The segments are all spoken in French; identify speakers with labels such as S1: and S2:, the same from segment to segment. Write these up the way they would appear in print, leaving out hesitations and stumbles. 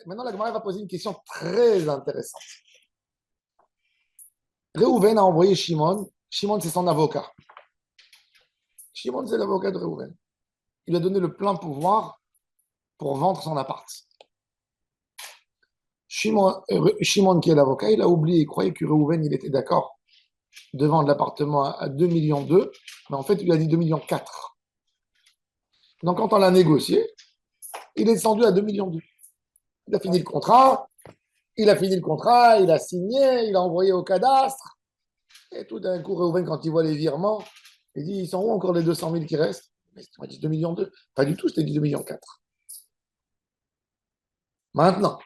S1: Maintenant, la Gemara va poser une question très intéressante. Réhouven a envoyé Shimon. Shimon, c'est son avocat. Shimon, c'est l'avocat de Réhouven. Il lui a donné le plein pouvoir pour vendre son appart. Shimon, qui est l'avocat, il a oublié, il croyait que Réhouven, il était d'accord de vendre l'appartement à 2,2 millions, mais en fait, il lui a dit 2,4 millions. Donc, quand on l'a négocié, il est descendu à 2,2 millions. Il a fini le contrat, il a signé, il a envoyé au cadastre. Et tout d'un coup, Réhouven, quand il voit les virements, il dit, ils sont où encore les 200 000 qui restent? Mais tu m'as dit 2,2 millions. Pas du tout, je t'ai dit 2,4 millions. Maintenant,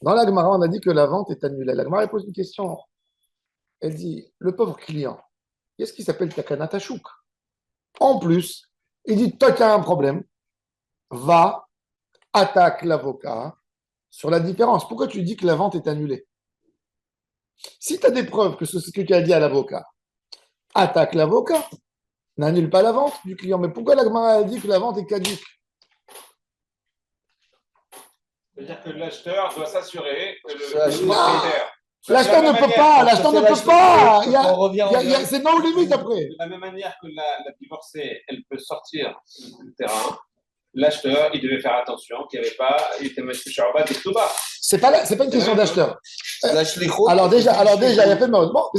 S1: dans la Gemara, on a dit que la vente est annulée. La Gemara pose une question. Elle dit, le pauvre client, qu'est-ce qui s'appelle Takana Tachouk? En plus, il dit, toi qui as un problème, va, attaque l'avocat sur la différence. Pourquoi tu dis que la vente est annulée? Si tu as des preuves que c'est ce que tu as dit à l'avocat, attaque l'avocat, n'annule pas la vente du client. Mais pourquoi la Gemara a dit que la vente est caduque?
S2: C'est-à-dire que l'acheteur doit s'assurer que le propriétaire.
S1: L'acheteur ne peut pas, l'acheteur ne peut pas. C'est non limite après.
S2: De la même manière que la divorcée, elle peut sortir du terrain, l'acheteur, il devait faire attention qu'il n'y avait pas, il était monsieur Sharbat de Touba.
S1: C'est pas une question d'acheteur. Alors déjà, il y a fait bon,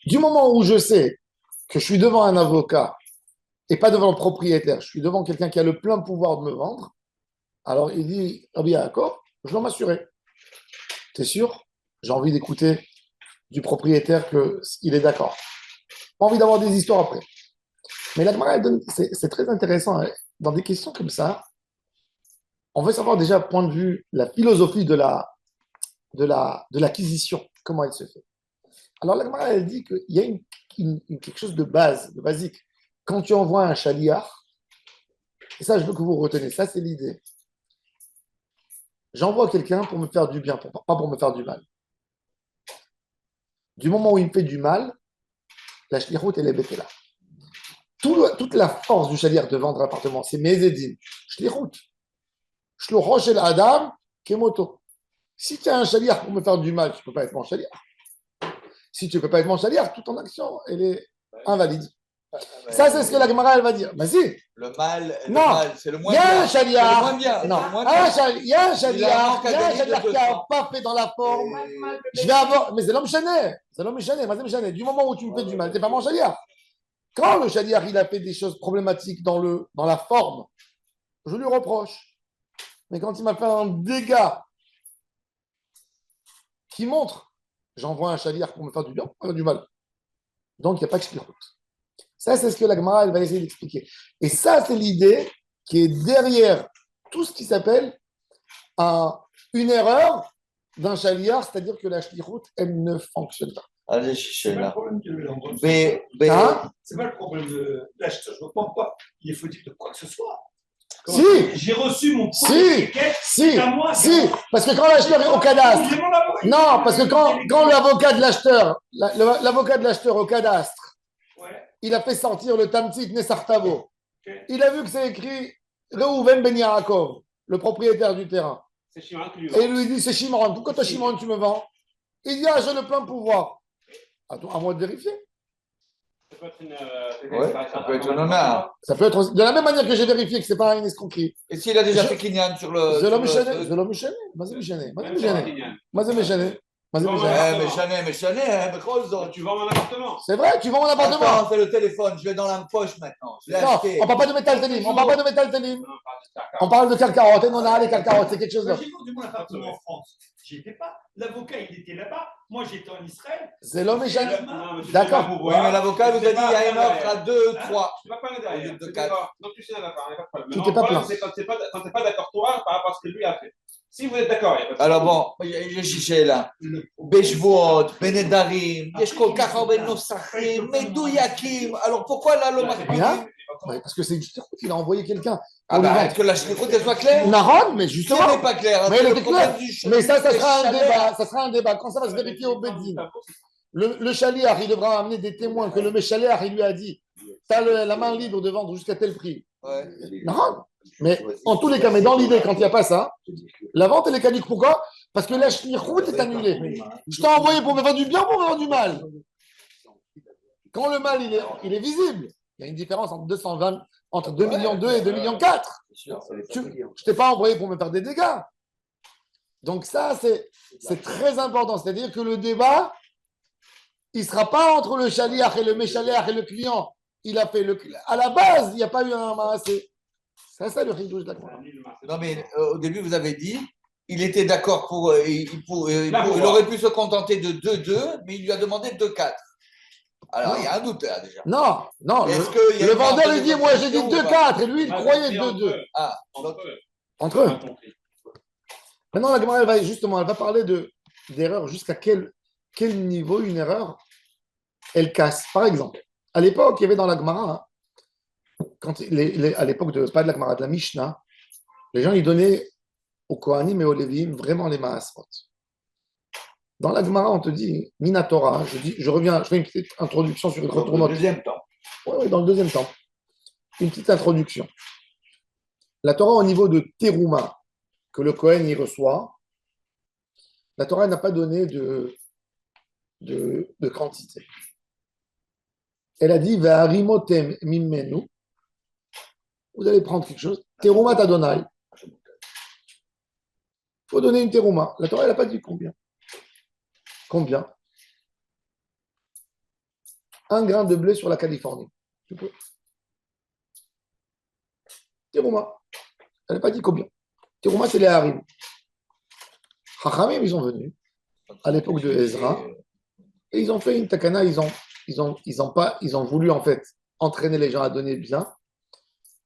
S1: du moment où je sais que je suis devant un avocat et pas devant le propriétaire, je suis devant quelqu'un qui a le plein pouvoir de me vendre, alors il dit, ah bien d'accord, je dois m'assurer. T'es sûr? J'ai envie d'écouter du propriétaire qu'il est d'accord. Pas envie d'avoir des histoires après. Mais la Gemara, c'est très intéressant. Hein. Dans des questions comme ça, on veut savoir déjà, point de vue, la philosophie de l'acquisition, comment elle se fait. Alors la Gemara, elle dit qu'il y a quelque chose de base, de basique. Quand tu envoies un chaliar, et ça, je veux que vous reteniez, ça, c'est l'idée. J'envoie quelqu'un pour me faire du bien, pas pour me faire du mal. Du moment où il me fait du mal, la shlichut, elle est bêtée là. Toute la force du chaliar de vendre l'appartement, c'est mes édines. Shlichut. Shlochosh el Adam, kemoto. Si tu as un chaliar pour me faire du mal, tu ne peux pas être mon chaliar. Si tu ne peux pas être mon chaliar, toute ton action, elle est invalide. Ça, c'est ce que la Gemara, elle va dire. Mais si.
S3: Le mal,
S1: c'est le moins bien. Il y a un chaliar. Non, il y a un chaliar qui n'a pas fait dans la forme. Je vais avoir. Mais c'est l'homme chané. C'est l'homme chané. Du moment où tu me fais du mal, tu n'es pas mon chaliar. Quand le chaliar, il a fait des choses problématiques dans la forme, je lui reproche. Mais quand il m'a fait un dégât qui montre, j'envoie un chaliar pour me faire du bien, pour me faire du mal. Donc, il n'y a pas que shlichut. Ça, c'est ce que la Gemara, elle va essayer d'expliquer. Et ça, c'est l'idée qui est derrière tout ce qui s'appelle une erreur d'un chaliar, c'est-à-dire que la shlichut, elle ne fonctionne pas.
S3: Allez,
S4: c'est pas le problème de l'endroit. C'est pas le problème de l'acheteur. Je ne pense pas. Il est fautif de quoi que ce soit.
S1: Si.
S4: J'ai reçu mon premier ticket.
S1: Si, parce que quand l'acheteur est au cadastre, non, parce que quand l'avocat de l'acheteur, l'avocat de l'acheteur au cadastre, il a fait sortir le Tamtzit Nesartavo. Il a vu que c'est écrit Réhouven Ben Yaakov, le propriétaire du terrain.
S2: C'est Shimon qui lui
S1: vend. Et il lui dit, c'est Shimon. Pourquoi toi, Shimon, tu me vends? Il dit, j'ai le plein pouvoir. Attends, à moi de vérifier.
S2: Ça peut être
S3: ça peut être un honneur.
S1: Ça peut être de la même manière que j'ai vérifié que ce n'est pas une escroquerie.
S3: Et s'il a déjà fait Kinyan sur le.
S1: Je l'homme méchané.
S2: Tu vends mon appartement.
S1: C'est vrai, tu vends mon appartement.
S3: Attends, c'est le téléphone, je vais dans la poche maintenant. Je l'ai acheté.
S1: On ne parle pas de métal télim. On parle de carcarotte. On a les carcarottes, c'est quelque chose d'autre.
S4: J'ai vendu mon appartement en France. J'y étais pas. L'avocat, il était là-bas. Moi, j'étais en Israël.
S1: C'est l'homme méchané. D'accord.
S3: Oui, mais l'avocat vous a dit il y a une offre à 2, 3.
S2: Tu ne vas pas aller derrière. De 4. Donc tu sais, il n'y a pas de problème.
S1: Tu t'es pas plaint.
S2: C'est quand tu n'es pas d'accord, toi, par rapport à ce que lui a fait. Si vous êtes d'accord, il n'y a pas de problème.
S3: Alors bon, יש לי שאלה. בשבועות, בנדרים, יש כל כך הרבה נוסחים מדויקים. Alors pourquoi là le
S1: מקפידים? Parce que c'est justement qu'il a envoyé quelqu'un.
S3: Est-ce que la shlichut soit claire?
S1: Non, mais justement.
S3: Ce n'est pas clair.
S1: Mais elle était claire. Mais ça sera un débat. Ça sera un débat. Quand ça va se vérifier au Beddin. Le chaliar, il devra amener des témoins que le méchaliar, il lui a dit, tu as la main libre de vendre jusqu'à tel prix.
S3: Ouais.
S1: Non, Mais en tous les cas, mais dans l'idée, quand il n'y a pas ça, la vente, elle est caduque. Pourquoi? Parce que la shlichut est annulée. Je t'ai envoyé pour me faire du bien ou pour me faire du mal. Quand le mal, il est visible. Il y a une différence entre 220, entre 2 millions 2 et 2 millions 4. Je ne t'ai pas envoyé pour me faire des dégâts. Donc ça, c'est très important. C'est-à-dire que le débat, il ne sera pas entre le shaliach et le méshaliach et le client. Il a fait à la base, il n'y a pas eu un maassé. C'est ça le chidouche d'accord.
S3: Non, mais au début, vous avez dit, il était d'accord il aurait pu se contenter de 2-2, mais il lui a demandé 2-4. Alors, il y a un doute là déjà.
S1: Non. Le vendeur, il dit, moi j'ai dit 2-4, et lui, il croyait 2-2.
S3: Ah,
S1: entre eux. Maintenant, la Gemara, elle va parler d'erreur, jusqu'à quel niveau une erreur, elle casse. Par exemple, à l'époque, il y avait dans la Gemara, à l'époque pas de la Gemara, de la Mishnah, les gens, ils donnaient aux Kohanim et aux Lévim vraiment les Maasrot. Dans la Gemara, on te dit, Minatora, je reviens, je fais une petite introduction sur une retournote.
S4: Dans le deuxième temps.
S1: Oui, dans le deuxième temps. Une petite introduction. La Torah, au niveau de Terouma, que le Kohen y reçoit, la Torah n'a pas donné de quantité. Elle a dit, Ve'arimotem mimenu, vous allez prendre quelque chose, Terouma t'adonai. Il faut donner une Terouma. La Torah, elle n'a pas dit combien. Combien? 1 grain de blé sur la Californie. Tu peux. Terouma. Elle n'a pas dit combien. Terouma, c'est les harim. Chachamim, ils sont venus à l'époque de Ezra et ils ont fait une takana. Ils ont voulu en fait entraîner les gens à donner bien.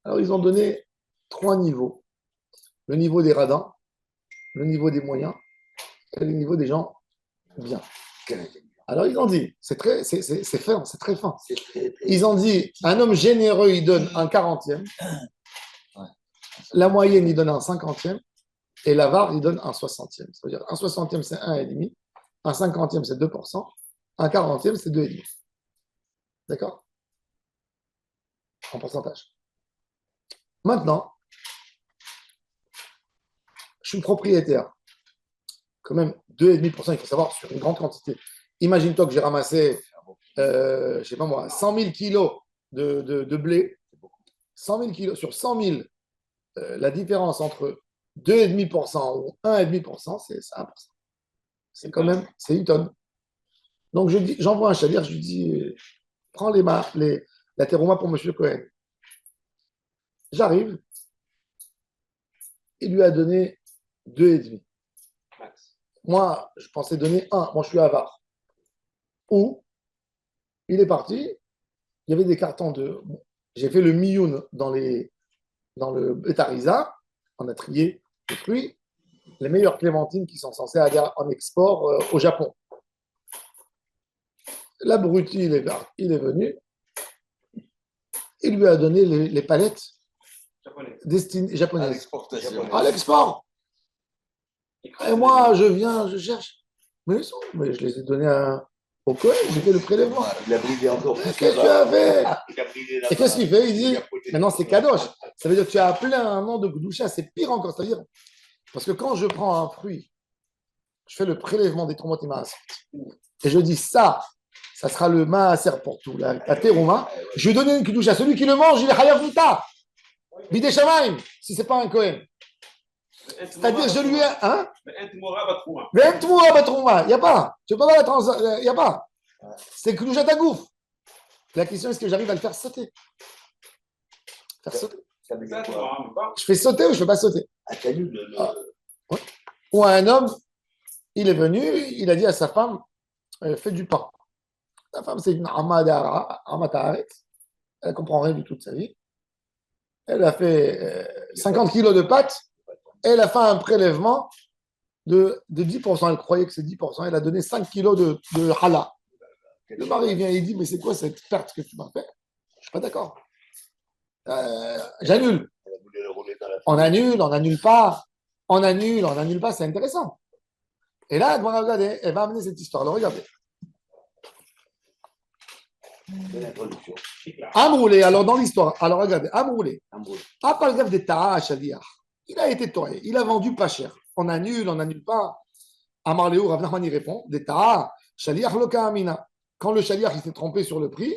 S1: Alors ils ont donné 3 niveaux. Le niveau des radins, le niveau des moyens et le niveau des gens bien. Alors ils ont dit, c'est fin, c'est très fin. Ils ont dit, un homme généreux, il donne un 40e. La moyenne, il donne un 50e. Et l'avare, il donne un 60e. Ça veut dire un 60e, c'est 1,5. Un 50e, c'est 2%. Un 40e, c'est 2,5. D'accord? En pourcentage. Maintenant, je suis propriétaire. Quand même, 2,5%, il faut savoir, sur une grande quantité. Imagine-toi que j'ai ramassé, je ne sais pas moi, 100 000 kilos de blé. 100 000 kilos, sur 100 000, la différence entre 2,5% ou 1,5%, c'est 1%. C'est quand même, c'est une tonne. Donc, j'envoie un chalir, je lui dis, prends la terouma pour M. Cohen. J'arrive, il lui a donné 2,5. Moi, je pensais donner 1. Moi, je suis avare. Ou, il est parti, il y avait des cartons de... J'ai fait le miyun dans le Betariza, on a trié les fruits, les meilleures clémentines qui sont censées aller en export au Japon. L'abruti, il est venu, il lui a donné les palettes destinées japonaises. À l'export. Et moi, je viens, je cherche. Mais je les ai donnés au Cohen, j'ai fait le prélèvement.
S4: Il a bridé encore.
S1: Qu'est-ce que tu as fait? Et qu'est-ce qu'il fait? Il dit, maintenant c'est kadosh. Ça veut dire que tu as appelé un nom de Gdoucha, c'est pire encore. C'est-à-dire, parce que quand je prends un fruit, je fais le prélèvement des tomates et maaser. Et je dis ça sera le maaser pour tout, la terouma. Je vais donner une Gdoucha. Celui qui le mange, il est hayavuta. Bidé shamaim, si ce n'est pas un Cohen. C'est-à-dire, je lui ai. Hein? Il n'y a pas. Tu ne peux pas la transaction. Il n'y a pas. C'est Klouja Tagouf. La question, est-ce que j'arrive à le faire sauter? Faire sauter. Je fais sauter ou je ne fais pas sauter? Ouais. Ou un homme, il est venu, il a dit à sa femme, fais du pain. Sa femme, c'est une Amataharet. Elle ne comprend rien du tout de sa vie. Elle a fait 50 kilos de pâtes. Elle a fait un prélèvement de 10%. Elle croyait que c'est 10%. Elle a donné 5 kilos de hala. Le mari vient et il dit, mais c'est quoi cette perte que tu m'as fait? Je ne suis pas d'accord. J'annule. On n'annule pas. On n'annule pas, c'est intéressant. Et là, regardez, elle va amener cette histoire. Alors, regardez. Amroulé, alors dans l'histoire, alors regardez, Amroulé. Apalgav de Ta'a Shaliach. Il a été toré, il a vendu pas cher. On annule pas. Amar Léo, Rav Nachman y répond, de Ta'a Shaliach Loka Amina. Quand le Shaliach il s'est trompé sur le prix,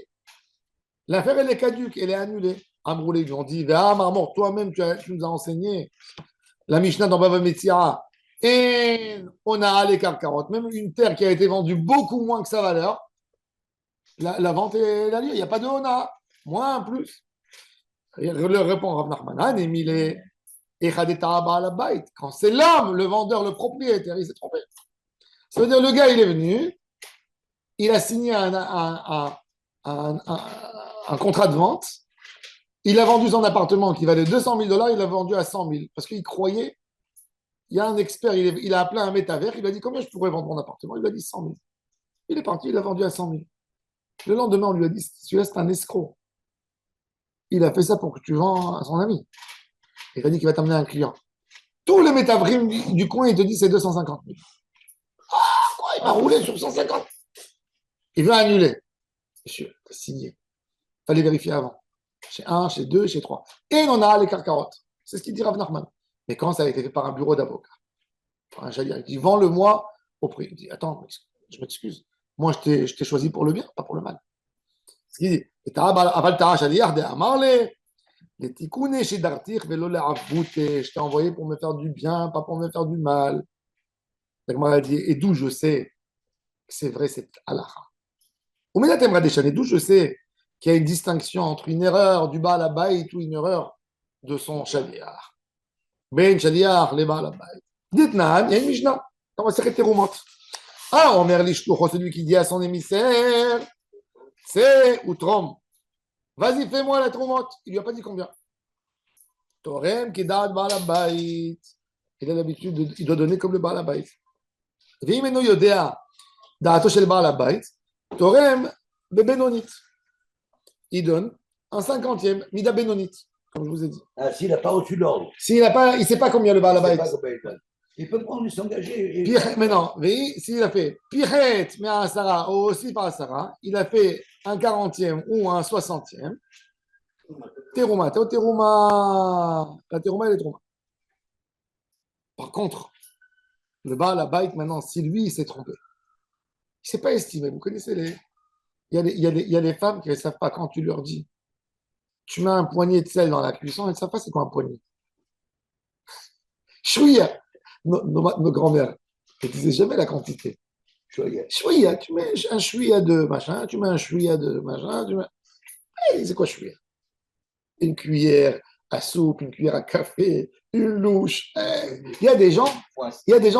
S1: l'affaire elle est caduque, elle est annulée. Amroulé lui ont dit, Marmor, toi-même tu nous as enseigné la Mishnah dans Bava Metzira. Et on a les carottes, même une terre qui a été vendue beaucoup moins que sa valeur. La vente est la lieu, il n'y a pas de hona, moins, plus. Il leur répond Rav Nachman, quand c'est l'homme, le vendeur, le propriétaire, il s'est trompé. Ça veut dire le gars, il est venu, il a signé un contrat de vente, il a vendu son appartement qui valait 200 000 $, il l'a vendu à 100 000 parce qu'il croyait, il y a un expert, il a appelé un métavers, il a dit combien je pourrais vendre mon appartement, il a dit 100 000. Il est parti, il l'a vendu à 100 000. Le lendemain, on lui a dit, celui-là, c'est un escroc. Il a fait ça pour que tu vends à son ami. Il a dit qu'il va t'amener un client. Tous les métavrimes du coin, il te dit c'est 250 000. Ah, quoi, il m'a roulé sur 150. Il veut annuler. Monsieur, t'as signé. Il fallait vérifier avant. Chez 1, chez 2, chez 3. Et on a les carottes. C'est ce qu'il dit Rav Nachman. Mais quand ça a été fait par un bureau d'avocat, par un jalier, il dit vends-le-moi au prix. Il dit attends, je m'excuse. Moi, je t'ai choisi pour le bien, pas pour le mal. Ce qu'il dit, je t'ai envoyé pour me faire du bien, pas pour me faire du mal. Et d'où je sais que c'est vrai cette halakha. Et d'où je sais qu'il y a une distinction entre une erreur du Baal Habayit ou une erreur de son shaliach. Ben shaliach, les Baal Habayit. Dites-nous, il y a une Mishnah dans la Masechet Terumot. Ah, Omer Lishlucho, celui qui dit à son émissaire, c'est Outrom. Vas-y, fais-moi la Trumot. Il lui a pas dit combien. Torem Kedat Baal Habayit. Il a l'habitude, il doit donner comme le Baal Habayit. V'imenu Yodea Da'ato shel Baal Habayit. Torem Bebenonit. Il donne un 50e, Mida Benonit, comme je vous ai dit.
S5: Ah, s'il n'a pas reçu l'ordre.
S1: S'il n'a pas, il ne sait pas combien le Baal Habayit.
S5: Il peut prendre, s'engager.
S1: Mais non, s'il a fait Piret, mais un Sarah, ou aussi par Sarah, il a fait un 40e ou un 60e. Terouma, Terouma. La Terouma, elle est Terouma. Par contre, le Baal Habayit, maintenant, si lui, il s'est trompé, il ne s'est pas estimé. Vous connaissez les. Il y a des femmes qui ne savent pas quand tu leur dis. Tu mets un poignet de sel dans la cuisson, elles ne savent pas c'est quoi un poignet. Chouïa. Nos grands-mères, elles ne disaient jamais la quantité. Chouïa, tu mets un chouïa de machin, tu mets un chouïa de machin, tu mets. Hey, c'est quoi chouïa? Une cuillère à soupe, une cuillère à café, une louche. Hey. Il y a des gens,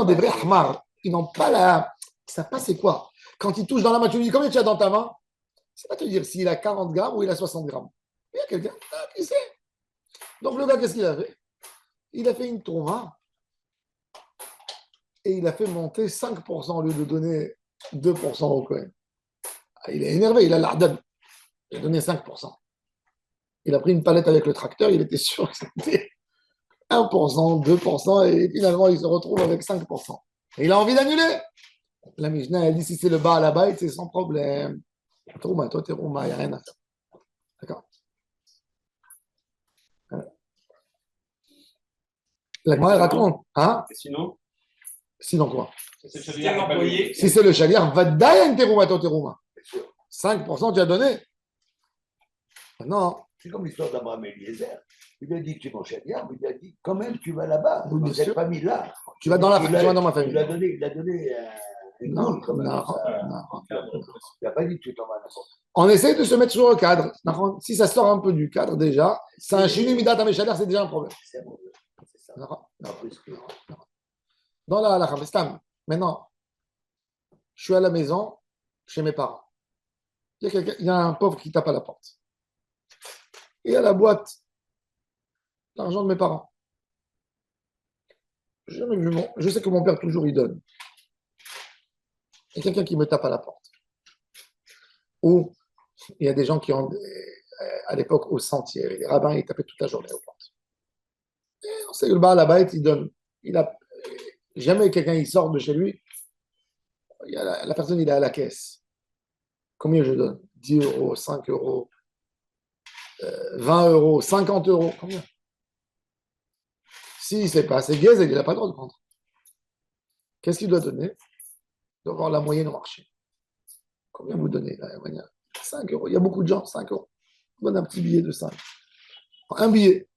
S1: des vrais hamars, ils n'ont pas la. Ils ne savent pas c'est quoi. Quand ils touchent dans la main, tu lui dis combien tu as dans ta main? C'est pas te dire s'il a 40 grammes ou il a 60 grammes. Il y a quelqu'un qui sait. Donc le gars, qu'est-ce qu'il a fait? Il a fait une tourma et il a fait monter 5% au lieu de donner 2% au Cohen. Il est énervé, il a l'ardem. Il a donné 5%. Il a pris une palette avec le tracteur, il était sûr que c'était 1%, 2%, et finalement il se retrouve avec 5%. Et il a envie d'annuler. La Mishnah, elle dit si c'est le Baal Habayit, c'est sans problème. Tourma, toi, t'es Rouma, il n'y a rien à faire. D'accord? La Gemara raconte. Hein?
S2: Et sinon?
S1: Sinon quoi?
S2: Si c'est l'employé.
S1: Si c'est le chaliar, va d'ailleurs Terouma, toi, Terouma. 5% tu as donné. Non.
S5: C'est comme l'histoire d'Abraham et Eliezer. Il lui a dit, tu es mon chaliar, mais il lui a dit, quand même, tu vas là-bas, dans cette famille-là.
S1: Tu vas dans ma famille.
S5: Il a donné
S1: non.
S5: Il n'a pas dit, tu t'en vas n'importe.
S1: On essaie de se mettre sur le cadre. Si ça sort un peu du cadre déjà, c'est un chinu midat à mes chaliar, c'est déjà un problème.
S5: C'est ça.
S1: Dans la halakha, maintenant, je suis à la maison, chez mes parents. Il y a un pauvre qui tape à la porte. Et à la boîte, l'argent de mes parents. Je sais que mon père, toujours, il donne. Il y a quelqu'un qui me tape à la porte. Ou il y a des gens qui ont, à l'époque, au sentier, les rabbins, ils tapaient toute la journée aux portes. Et on sait que le Baal Habayit, il donne. Il a jamais quelqu'un, il sort de chez lui. La personne, il est à la caisse. Combien je donne? 10 euros, 5 euros, 20 euros, 50 euros. Combien? Si c'est pas assez gaze, il n'a pas le droit de prendre. Qu'est-ce qu'il doit donner? Il doit avoir la moyenne au marché. Combien vous donnez la moyenne? 5 euros. Il y a beaucoup de gens, 5 euros. On donne un petit billet de 5. Un billet.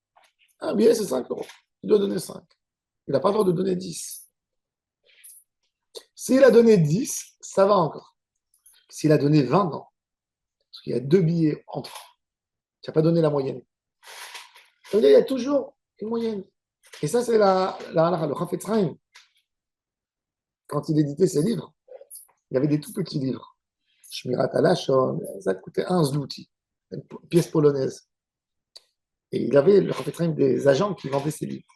S1: Un billet, c'est 5 euros. Il doit donner 5. Il n'a pas le droit de donner 10. S'il a donné 10, ça va encore. S'il a donné 20, non. Parce qu'il y a 2 billets entre. Tu n'as pas donné la moyenne. Il y a toujours une moyenne. Et ça, c'est le Chafetz Chaim. Quand il éditait ses livres, il y avait des tout petits livres. Shmirat Halashon, ça coûtait 1 zlouti, une pièce polonaise. Et il avait, le Chafetz Chaim, des agents qui vendaient ses livres.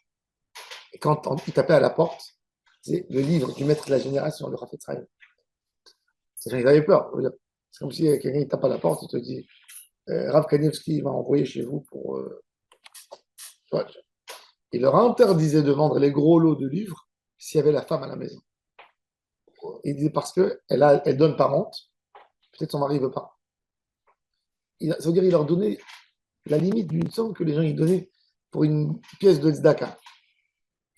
S1: Et quand il tapait à la porte, c'est le livre du maître de la génération, le Chafetz Chaim. Ces gens, ils avaient peur. C'est comme si quelqu'un tape à la porte et te dit Rav Kanievski m'a envoyé chez vous pour. Il leur interdisait de vendre les gros lots de livres s'il y avait la femme à la maison. Il disait parce qu'elle donne par honte, peut-être son mari ne veut pas. Ça veut dire qu'il leur donnait la limite d'une somme que les gens y donnaient pour une pièce de tzedaka.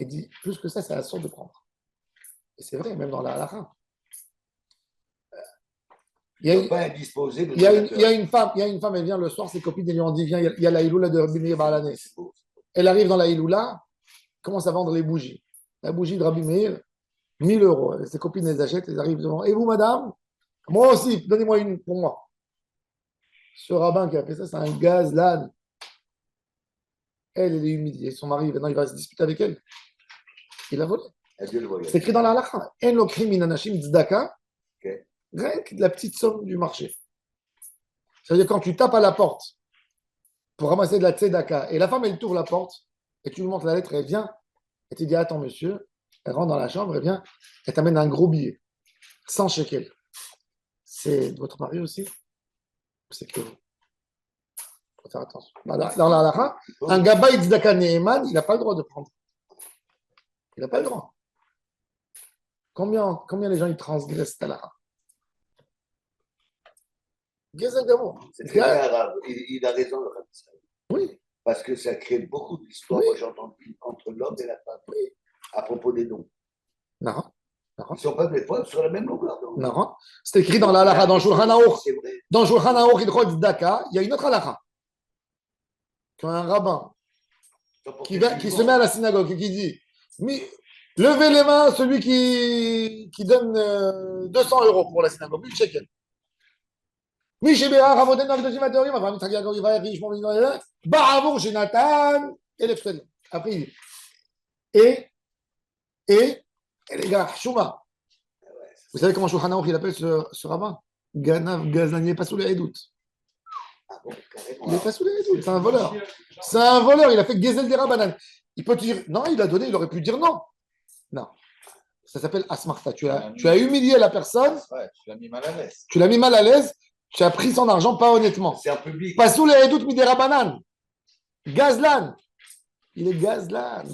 S1: Il dit plus que ça, c'est la sorte de prendre. Et c'est vrai, même dans la halakha. Il y a une femme, elle vient le soir, ses copines elles lui ont dit viens, il y a la Iloula de Rabbi Meir Baalané. Elle arrive dans la Iloula, commence à vendre les bougies. La bougie de Rabbi Meir, 1000 euros. Ses copines les achètent, elles arrivent devant. Et vous, madame? Moi aussi, donnez-moi une pour moi. Ce rabbin qui a fait ça, c'est un gazlan. Elle est humiliée. Son mari, maintenant, il va se disputer avec elle. Il a volé. C'est écrit dans la halakha. En lokrim min anashim tzedaka. Rien que de la petite somme du marché. C'est-à-dire quand tu tapes à la porte pour ramasser de la tzedaka et la femme, elle t'ouvre la porte et tu lui montres la lettre, elle vient et tu dis attends monsieur, elle rentre dans la chambre, elle vient, elle t'amène un gros billet, 100 shekels. C'est de votre mari aussi? C'est que vous. Il faut faire attention. Dans la halakha, un gabay tzedaka ne'eman, il n'a pas le droit de prendre. Il n'a pas le droit. Combien les gens ils transgressent la halakha?
S5: C'est très arabe. Il a raison, le Khamis.
S1: Oui.
S5: Parce que ça crée beaucoup d'histoires, moi j'ai entendu, entre l'homme et la femme, à propos des dons.
S1: Non.
S5: Ils ne sont pas des fois sur la même longueur d'onde.
S1: Non. C'est écrit dans la halakha, dans Shulchan Aruch. Dans Shulchan Aruch, il y a une autre halakha. Un rabbin qui se met à la synagogue et qui dit levez les mains, celui qui donne 200 euros pour la synagogue, 1000 shekels. Bravo, Jonathan. Après, il dit et les gars, Chouma. Vous savez comment Shulchan Aruch il appelle ce rabbin? Ganav Gazlan, il n'est pas sous les doutes. Il n'est pas sous les doutes, c'est un voleur. C'est un voleur, il a fait Gezel des Rabbanan. Il peut te dire non, il a donné, il aurait pu dire non. Non. Ça s'appelle Asmarta. Tu as humilié la personne.
S3: Ouais, tu l'as mis mal à l'aise.
S1: Tu l'as mis mal à l'aise. Tu as pris son argent pas honnêtement.
S5: C'est un public.
S1: Pas sous les doutes, mais des Rabbanan. Gazlan. Il est Gazlan.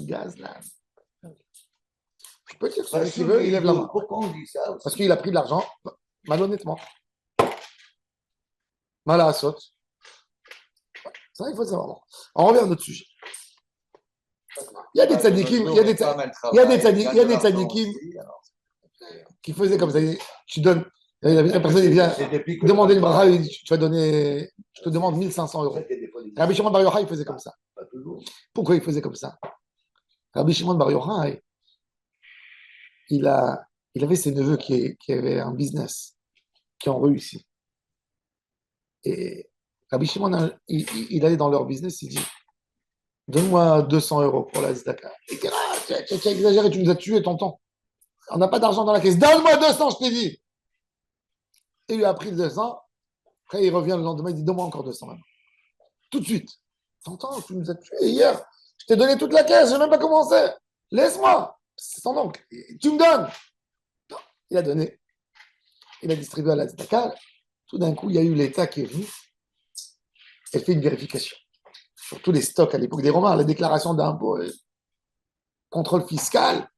S1: Je peux dire celui qui veut, il lève la main.
S5: Pourquoi on dit ça aussi?
S1: Parce qu'il a pris de l'argent malhonnêtement. Mal à la saute. Ça, il faut savoir. On revient à notre sujet. Il y a des tzadikim, qui faisaient comme ça. Tu donnes, la personne il vient demander une bracha, il dit, tu vas donner, je te demande 1500 euros. Rabbi Shimon Bar Yochai, il faisait comme ça. Pourquoi il faisait comme ça? Rabbi Shimon Bar Yochai, il avait ses neveux qui avaient un business, qui ont réussi. Et Rabbi Shimon, il allait dans leur business, il dit donne-moi 200 euros pour la tzedaka. Il dit tu as exagéré, tu nous as tué, tonton. On n'a pas d'argent dans la caisse. Donne-moi 200, je t'ai dit. Et il lui a pris 200. Après, il revient le lendemain, il dit donne-moi encore 200 maintenant. Tout de suite. Tonton, tu nous as tué hier. Je t'ai donné toute la caisse, je n'ai même pas commencé. Laisse-moi. C'est ton oncle. Tu me donnes. Non, il a donné. Il a distribué à la tzedaka. Tout d'un coup, il y a eu l'État qui est venu. Elle fait une vérification sur tous les stocks à l'époque des Romains, la déclaration d'impôt, contrôle fiscal.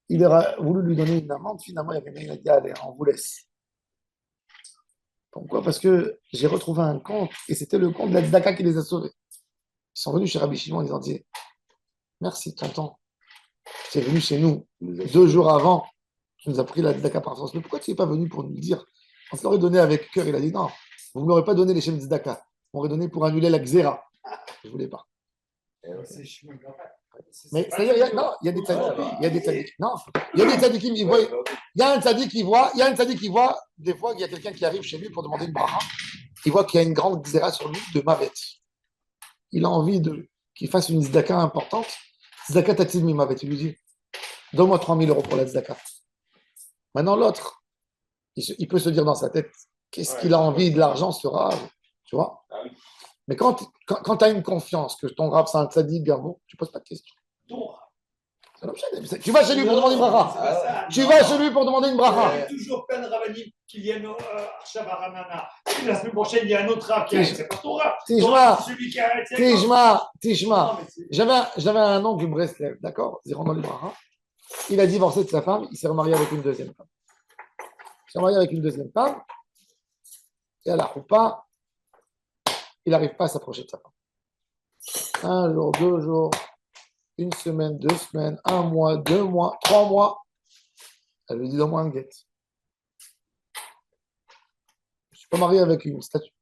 S1: Il a voulu lui donner une amende. Finalement, il a dit allez, on vous laisse. Pourquoi? Parce que j'ai retrouvé un compte et c'était le compte de la tzedaka qui les a sauvés. Ils sont venus chez Rabbi Shimon en disant merci, tonton. Tu es venu chez nous 2 jours avant. Tu nous as pris la tzedaka par force. Mais pourquoi tu n'es pas venu pour nous le dire? On se l'aurait donné avec cœur. Il a dit non, vous ne m'aurez pas donné les chèmes de tzedaka. Vous m'aurez donné pour annuler la xéra. Je ne voulais pas. Mais c'est-à-dire, il y a des tzadikim. Il y a des tzadikim. Non, il y a des tzadikim qui voient. Il y a un tzadik qui voit. Il y a un tzadik qui voit. Des fois, il y a quelqu'un qui arrive chez lui pour demander une bracha. Il voit qu'il y a une grande xéra sur lui de mavet. Il a envie qu'il fasse une tzedaka importante. Tzedaka tatzid mi mavet. Il lui dit donne-moi 3 000 € pour la tzedaka. Maintenant, l'autre, il peut se dire dans sa tête qu'est-ce qu'il a envie de l'argent sera. Tu vois? Mais quand tu as une confiance que ton rab c'est un tzaddik, Garbo, tu ne poses pas de questions. Tu vas chez lui pour demander une bracha. Tu vas chez lui pour demander une bracha.
S4: Il y a toujours plein de rabbinim qui viennent à Shabaranana. La semaine prochaine, il y a un autre rab qui arrive. C'est pas ton rab.
S1: Tishma. J'avais un oncle du Breslev, d'accord? Il rentre dans les bracha. Il a divorcé de sa femme, il s'est remarié avec une deuxième femme. Et à la choupa, il n'arrive pas à s'approcher de sa femme. 1 jour, 2 jours, 1 semaine, 2 semaines, 1 mois, 2 mois, 3 mois. Elle lui dit donne-moi un guet. Je ne suis pas marié avec une statue.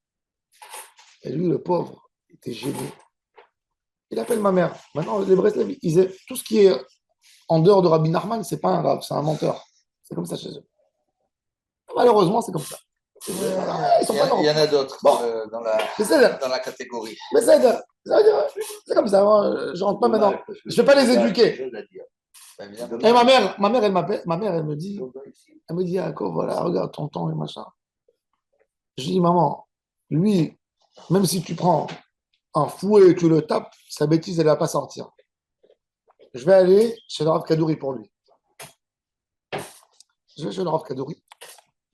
S1: Et lui, le pauvre, il était gêné. Il appelle ma mère. Maintenant, les Breslev, tout ce qui est en dehors de Rabbi Nachman, ce n'est pas un rab, c'est un menteur. C'est comme ça chez eux. Malheureusement, c'est comme ça.
S3: Il y en a d'autres dans la catégorie.
S1: Mais c'est comme ça. Moi, je ne rentre pas maintenant. Je ne vais pas les éduquer. Et ma mère, elle m'appelle. Ma mère, elle me dit, Jacob, voilà, regarde tonton et machin. Je dis, maman, lui, même si tu prends un fouet et tu le tapes, sa bêtise, elle ne va pas sortir. Je vais aller chez le Rav Kadouri pour lui. Je vais chez le Rav Kadouri.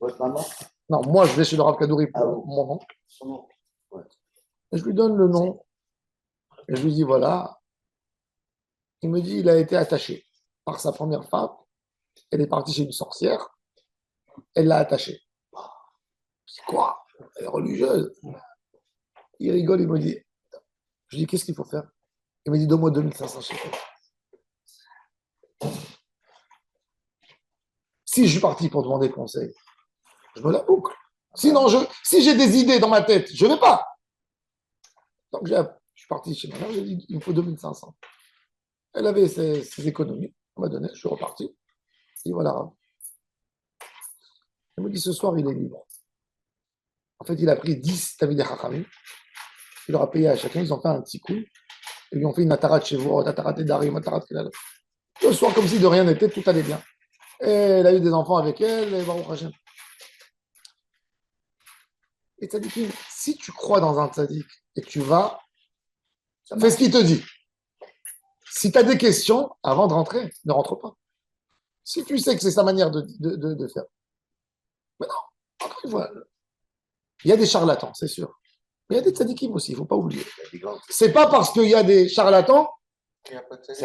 S5: Votre maman?
S1: Non, moi, je vais chez le Rav Kadouri pour mon nom.
S5: Son nom. Ouais.
S1: Et je lui donne le nom. Et je lui dis, voilà. Il me dit, il a été attaché par sa première femme. Elle est partie chez une sorcière. Elle l'a attaché. Je dis, quoi? Elle est religieuse. Il rigole, il me dit. Je dis, qu'est-ce qu'il faut faire? Il me dit, donne-moi 2500 shekels. Si je suis parti pour demander conseil, je me la boucle. Sinon, si j'ai des idées dans ma tête, je ne vais pas. Donc, je suis parti chez ma mère, j'ai dit, il me faut 2500. Elle avait ses économies, on m'a donné, je suis reparti. Et voilà. Elle me dit, ce soir, il est libre. En fait, il a pris 10 Tamidei Chachamim. Il leur a payé à chacun, ils ont fait un petit coup. Ils lui ont fait une atarat chez vous, une atarat d'Ari, une atarat de le soir, comme si de rien n'était, tout allait bien. Et elle a eu des enfants avec elle, et Baruch Hashem. Et tzadikim, si tu crois dans un tzadik et que tu vas, fais ce qu'il te dit. Si tu as des questions, avant de rentrer, ne rentre pas. Si tu sais que c'est sa manière de faire. Mais non, encore une fois, il y a des charlatans, c'est sûr. Mais il y a des tzadikim aussi, il ne faut pas oublier. C'est pas parce qu'il y a des charlatans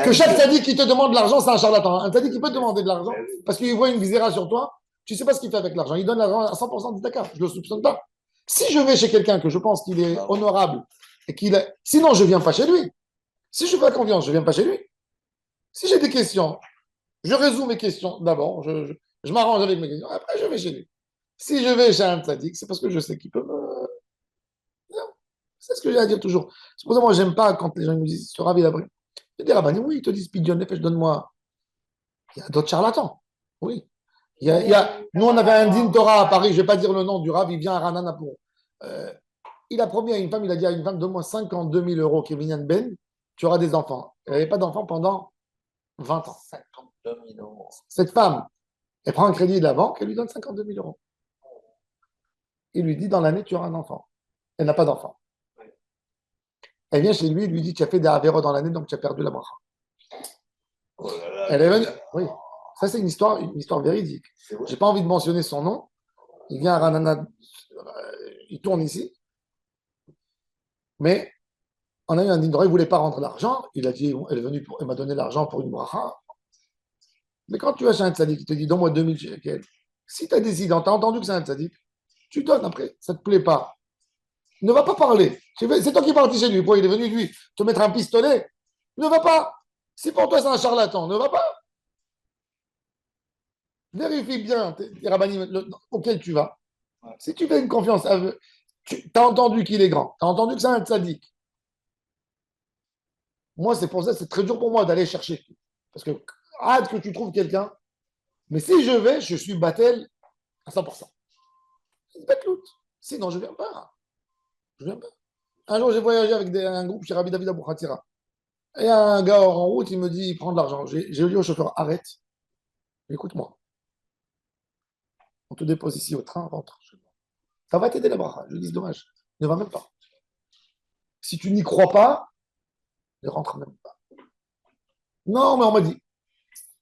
S1: que chaque tzadik qui te demande de l'argent, c'est un charlatan. Un tzadik qui peut te demander de l'argent parce qu'il voit une xéra sur toi, tu ne sais pas ce qu'il fait avec l'argent. Il donne l'argent à 100% de Dakar. Je ne le soupçonne pas. Si je vais chez quelqu'un que je pense qu'il est honorable et qu'il est. Sinon, je ne viens pas chez lui. Si je ne fais pas confiance, je ne viens pas chez lui. Si j'ai des questions, je résous mes questions d'abord. Je m'arrange avec mes questions. Après, je vais chez lui. Si je vais chez un tzadik, c'est parce que je sais qu'il peut me. Non. C'est ce que j'ai à dire toujours. C'est pour ça que moi, je n'aime pas quand les gens me disent ce ravi d'abri. Il y a des rabbins, oui, ils te disent Pidyon Nefesh, donne-moi. Il y a d'autres charlatans. Oui. Nous, on avait un din Torah à Paris, je ne vais pas dire le nom du rav, il vient à Ranana pour. Il a promis à une femme, il a dit à une femme, donne-moi 52 000 € Kevin Ben, tu auras des enfants. Elle n'avait pas d'enfants pendant 20 ans.
S3: 52 000 €.
S1: Cette femme, elle prend un crédit de la banque, elle lui donne 52 000 €. Il lui dit, dans l'année, tu auras un enfant. Elle n'a pas d'enfant. Elle vient chez lui, il lui dit, tu as fait des avéros dans l'année, donc tu as perdu la bracha. Elle est venue. Oui. Ça, c'est une histoire véridique. Je n'ai pas envie de mentionner son nom. Il vient à Ranana, il tourne ici. Mais on a eu un dindora, il ne voulait pas rendre l'argent. Il a dit, elle est venue, elle m'a donné l'argent pour une bracha. Mais quand tu vas chez un tzadik, il te dit, donne-moi 2000 shekels. Si tu as des idées, tu as entendu que c'est un tzadik, Tu donnes après, ça ne te plaît pas. Ne va pas parler. C'est toi qui es parti chez lui. Pourquoi il est venu, lui, te mettre un pistolet? Ne va pas. Si pour toi c'est un charlatan, ne va pas. Vérifie bien les rabbinim auxquels tu vas. Si tu fais une confiance, tu as entendu qu'il est grand, tu as entendu que c'est un tzaddik. Moi, c'est pour ça, c'est très dur pour moi d'aller chercher. Parce que hâte que tu trouves quelqu'un. Mais si je vais, je suis battel à 100%. C'est batlout. Sinon, je ne viens pas. Je viens pas. Un jour, j'ai voyagé avec un groupe chez Rabbi David Abou Khatira. Et un gars en route, il me dit, il prend de l'argent. J'ai dit au chauffeur, arrête. Écoute-moi. On te dépose ici au train, rentre. Ça va t'aider là-bas. Je lui dis, c'est dommage. Ne va même pas. Si tu n'y crois pas, ne rentre même pas. Non, mais on m'a dit,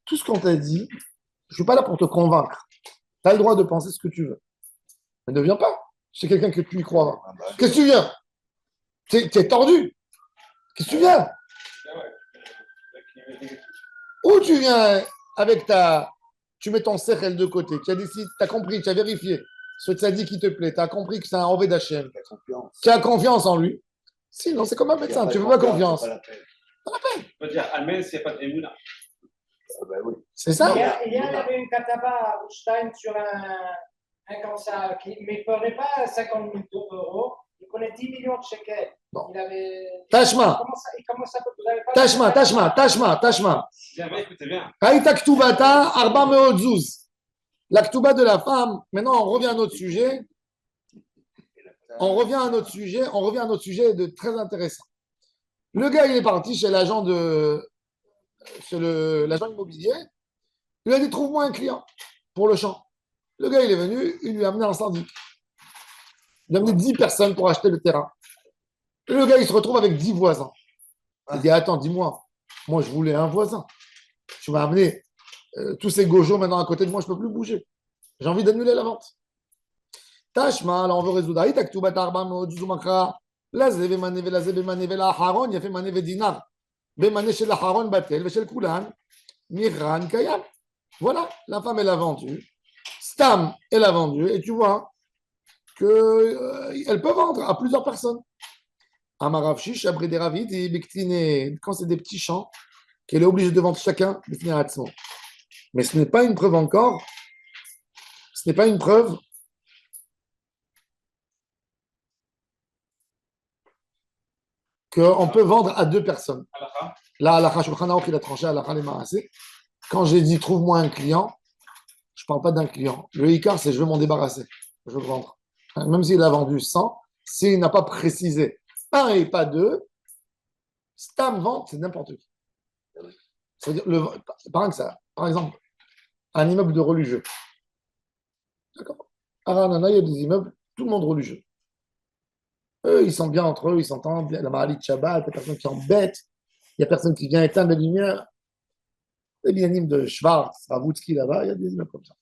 S1: tout ce qu'on t'a dit, je ne suis pas là pour te convaincre. Tu as le droit de penser ce que tu veux. Mais ne viens pas. C'est quelqu'un que tu y crois. Qu'est-ce que tu viens? Tu es tordu. Qu'est-ce que tu viens? Ou tu viens avec ta... Tu mets ton cercle de côté. Tu as décidé, tu as compris, tu as vérifié. Ce tzaddik qui te plaît. Tu as compris que c'est un Oved Hashem. Tu as confiance en lui. Sinon, c'est comme un médecin. Tu ne fais pas confiance.
S5: C'est pas la peine.
S1: Pas la peine.
S2: On peut dire Amen s'il n'y a pas d'Emouna.
S5: Oui.
S1: C'est ça?
S6: Il y avait une kataba à Stein sur un cancer, mais il ne prenait pas 50 000 euros, il prenait 10 millions de shekels.
S1: Bon.
S6: Il avait...
S1: Tashma.
S6: Comment ça peut... Vous avez pas...
S1: Tashma.
S2: Bien, écoutez bien.
S1: Haïta ktubata arba meodzuz. La ktuba de la femme. Maintenant, on revient à notre sujet. On revient à notre sujet de très intéressant. Le gars, il est parti chez l'agent l'agent immobilier. Il lui a dit, trouve-moi un client pour le champ. Le gars, il est venu, il lui a amené un syndic. Il a amené 10 personnes pour acheter le terrain. Et le gars, il se retrouve avec 10 voisins. Il dit, attends, dis-moi, moi, je voulais un voisin. Tu m'as amené tous ces gojos maintenant à côté de moi, je ne peux plus bouger. J'ai envie d'annuler la vente. Tashma, alors on veut résoudre. Aïta ktubat arba meodzuz umakra. לזה במנה ולזה במנה ולאחרון יפה מנה ודינר במנה של האחרון בטל ושל כולן ניחן קיים. Voilà, la femme elle a vendu, Stam elle a vendu et tu vois qu'elle peut vendre à plusieurs personnes. Amarav Shish, Abré des Ravid et Bektine, quand c'est des petits champs, qu'elle est obligée de vendre chacun, mais ce n'est pas une preuve encore, ce n'est pas une preuve qu'on peut vendre à deux personnes. Là, Alakha Shulchan Aruch, il a tranché Alakha les Maaseh. Quand j'ai dit trouve-moi un client, je ne parle pas d'un client. Le Icar, c'est je veux m'en débarrasser. Je veux vendre. Même s'il a vendu 100, s'il n'a pas précisé un et pas deux, Stam vente, c'est n'importe qui. C'est-à-dire, par exemple, un immeuble de religieux. D'accord. À Ranana, il y a des immeubles, tout le monde religieux. Eux, ils sont bien entre eux, ils s'entendent bien. La Mahalit Shabbat, il n'y a personne qui embête, il n'y a personne qui vient éteindre la lumière. Les bianimes de Schwartz, Ravutski là-bas, il y a des immeubles comme ça.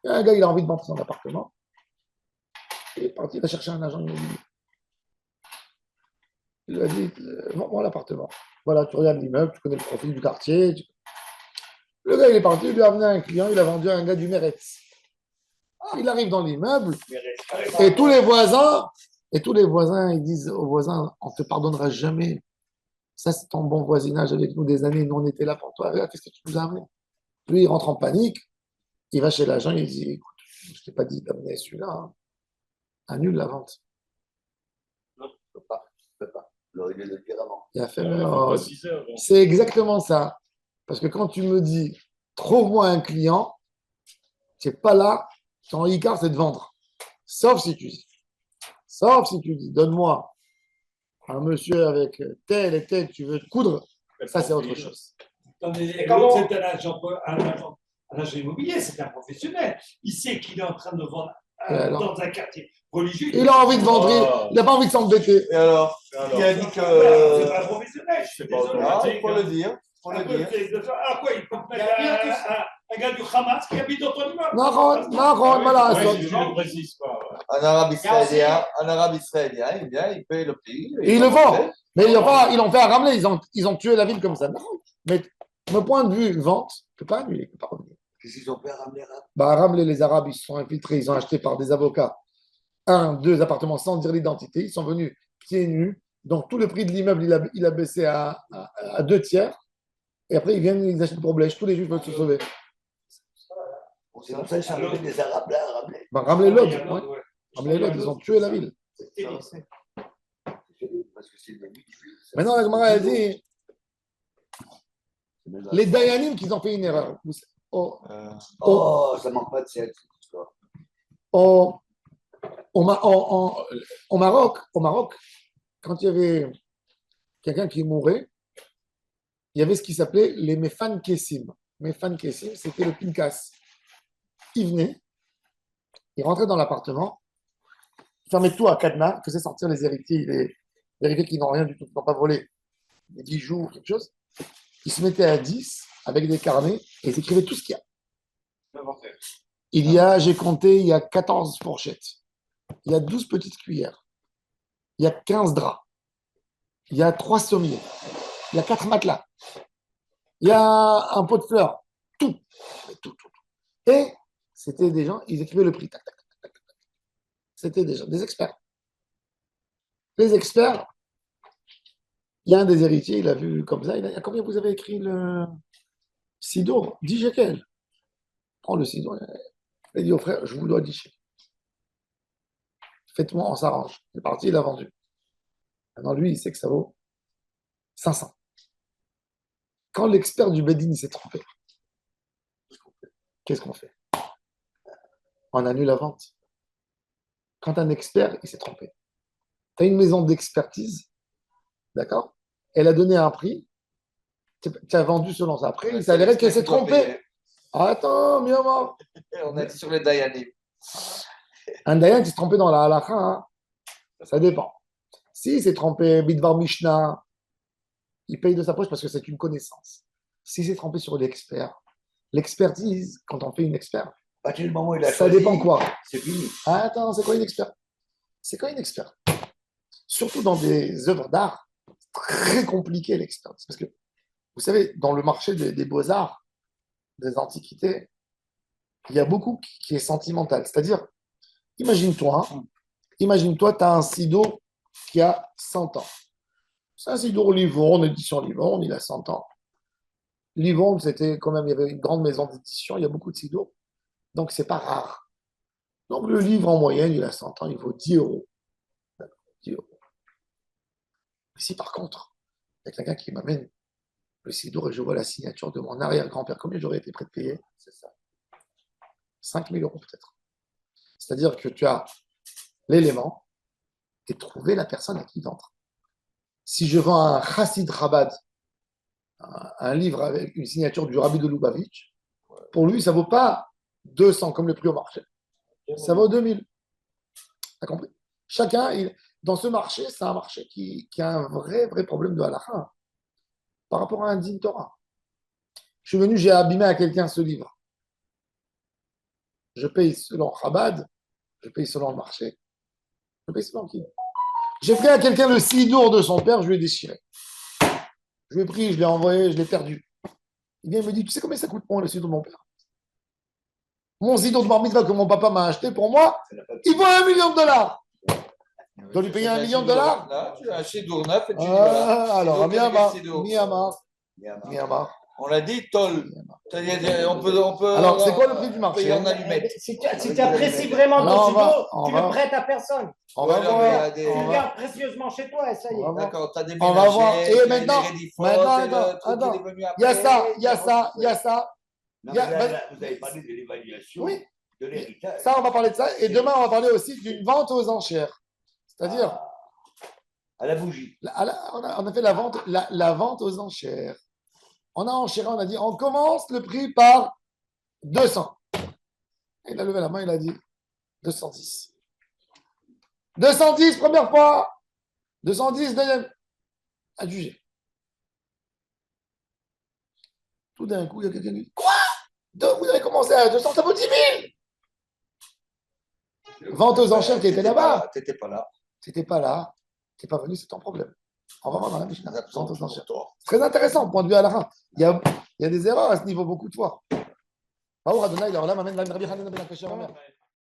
S1: Il y a un gars, il a envie de vendre son appartement. Il est parti, il va chercher un agent immobilier. Il lui a dit, vends-moi l'appartement. Voilà, tu regardes l'immeuble, tu connais le profil du quartier. Le gars, il est parti, il lui a amené un client, il a vendu à un gars du Meretz. Il arrive dans l'immeuble, et tous les voisins, ils disent aux voisins, on ne te pardonnera jamais. Ça, c'est ton bon voisinage avec nous des années, nous on était là pour toi. Regarde, qu'est-ce que tu nous as amené? Lui, il rentre en panique, il va chez l'agent, il dit, écoute, je ne t'ai pas dit d'amener celui-là, hein. Annule la vente.
S5: Non, je ne peux pas. Alors, il est le dire avant.
S1: Il a fait, c'est exactement ça. Parce que quand tu me dis, trouve-moi un client, tu n'es pas là, ton Icar, c'est de vendre. Sauf si tu dis, donne-moi un monsieur avec tel et tel, tu veux te coudre, ça c'est autre chose.
S4: L'autre, c'est un agent immobilier, c'est un professionnel. Il sait qu'il est en train de vendre dans un quartier religieux.
S1: Il a envie de vendre, il n'a pas envie de s'embêter.
S3: Et alors, il a dit que.
S4: C'est pas un professionnel, je suis désolé.
S3: Il faut le dire.
S4: Alors quoi, il peut mettre un gars du Hamas qui habite dans ton immeuble?
S1: Non, voilà.
S2: Je ne le précise pas.
S3: Un arabe israélien, il vient, il paye le prix.
S1: Et il le vend. Mais ils l'ont fait à Ramleh, ils ont tué la ville comme ça. Non. Mais mon point de vue, vente, tu ne peux pas annuler, tu ne peux pas revenir.
S5: Qu'est-ce qu'ils ont fait à Ramleh?
S1: À Ramleh, les Arabes, ils se sont infiltrés, ils ont acheté par des avocats deux appartements sans dire l'identité. Ils sont venus pieds nus. Donc, tout le prix de l'immeuble, il a baissé à 2 tiers. Et après, ils viennent, ils achètent pour Blèche. Tous les Juifs veulent se sauver.
S5: C'est pour ça que ça arrivait des Arabes là, à Rabelais.
S1: Ben, Rabelais Lod, ouais. Rabelais Lod, ils ont tué la ville.
S5: Parce que c'est le juif.
S1: Maintenant, la Gemara a dit les Dayanim qui ont fait une erreur.
S5: Oh, ça manque pas de cette histoire.
S1: Au Maroc, quand il y avait quelqu'un qui mourait, il y avait ce qui s'appelait les Mefan Kessim. Mefan Kessim, c'était le Pinkas. Il venait, il rentrait dans l'appartement, il fermait tout à cadenas, il faisait sortir les héritiers, les héritiers qui n'ont rien du tout, qui n'ont pas volé des bijoux ou quelque chose. Il se mettait à 10 avec des carnets et il écrivait tout ce qu'il y a. J'ai compté, il y a 14 fourchettes, il y a 12 petites cuillères, il y a 15 draps, il y a 3 sommiers, il y a 4 matelas, il y a un pot de fleurs, tout. Et c'était des gens, ils écrivaient le prix. Tac, tac, tac, tac, tac. C'était des gens, des experts. Les experts, il y a un des héritiers, il a vu comme ça, il a dit, combien vous avez écrit le Sidour 10 shekels. Prends le Sidour. Il a dit au frère, je vous dois 10 shekels. Faites-moi, on s'arrange. Il est parti, il a vendu. Maintenant, lui, il sait que ça vaut 500. Quand l'expert du Bedin s'est trompé, qu'est-ce qu'on fait? On annule la vente. Quand un expert, il s'est trompé. Tu as une maison d'expertise, d'accord? Elle a donné un prix, tu as vendu selon ça. Après, il s'avérait qu'elle s'est trompée. Attends, mieux mort.
S3: On a dit sur les Dayanim.
S1: Un Dayan qui s'est trompé dans la halakha, hein, ça dépend. S'il s'est trompé, Bidvar Mishnah, il paye de sa poche parce que c'est une connaissance. S'il s'est trompé sur l'expert, l'expertise, quand on fait une expert,
S5: À partir du moment où il a
S1: ça
S5: choisi,
S1: dépend quoi?
S5: c'est fini.
S1: Attends, c'est quoi une expert? C'est quoi une expert? Surtout dans des œuvres d'art, très compliqué l'expertise. Parce que, vous savez, dans le marché des beaux-arts, des antiquités, il y a beaucoup qui est sentimental. C'est-à-dire, imagine-toi, tu as un Sido qui a 100 ans. C'est un Sido Livourne, édition Livourne, il a 100 ans. Livourne, c'était quand même, il y avait une grande maison d'édition, il y a beaucoup de Sido. Donc, c'est pas rare. Donc, le livre, en moyenne, il a 100 ans, il vaut 10 euros. 10 euros. Mais si, par contre, il y a quelqu'un qui m'amène le Sidour et je vois la signature de mon arrière-grand-père, combien j'aurais été prêt de payer? C'est ça. 5 000 euros peut-être. C'est-à-dire que tu as l'élément et trouver la personne à qui vendre. Si je vends un Chassid Chabad, un livre avec une signature du Rabbi de Lubavitch, pour lui, ça ne vaut pas 200 comme le prix au marché. Ça vaut 2000. Tu as compris? Chacun, dans ce marché, c'est un marché qui a un vrai problème de halakha par rapport à un din Torah. Je suis venu, j'ai abîmé à quelqu'un ce livre. Je paye selon Chabad, je paye selon le marché. Je paye selon qui? J'ai pris à quelqu'un le sidour de son père, je lui ai déchiré. Je lui ai pris, je l'ai envoyé, je l'ai perdu. Il vient, il me dit, tu sais combien ça coûte pour le sidour de mon père? Mon sidour de bar mitzvah que mon papa m'a acheté pour moi, il vaut $1 million. Tu dois lui payer $1 million?
S3: Là, tu as acheté Dourneuf et tu dis
S1: alors, à
S3: Miyama.
S1: Miyama.
S3: On l'a dit, Toll. On peut,
S1: alors, c'est quoi le prix du marché?
S3: Payer en allumettes.
S6: Si tu apprécies vraiment ton sido, tu le prêtes à personne.
S1: On va voir.
S6: Tu le gardes précieusement chez toi et ça y est.
S3: D'accord, tu as des
S1: on va voir. Et maintenant,
S3: attends.
S1: Il y a ça.
S5: Non, vous avez parlé de l'évaluation de l'héritage.
S1: Ça, on va parler de ça. Et demain, on va parler aussi d'une vente aux enchères. C'est-à-dire.
S5: À la bougie.
S1: On a fait la vente aux enchères. On a enchéré, on a dit, on commence le prix par 200. Il a levé la main, il a dit 210. 210, première fois. 210, deuxième. À juger. Tout d'un coup, il y a quelqu'un qui dit, quoi? Vous avez commencé à 200, ça vaut 10 000. Vente aux enchères, tu étais là-bas.
S3: Tu n'étais pas là.
S1: Tu n'étais pas là. Tu n'es pas venu, c'est ton problème. On va voir dans la Mishnah. Vente aux enchères. Très intéressant, point de vue à la fin. Il y a des erreurs à ce niveau beaucoup de fois.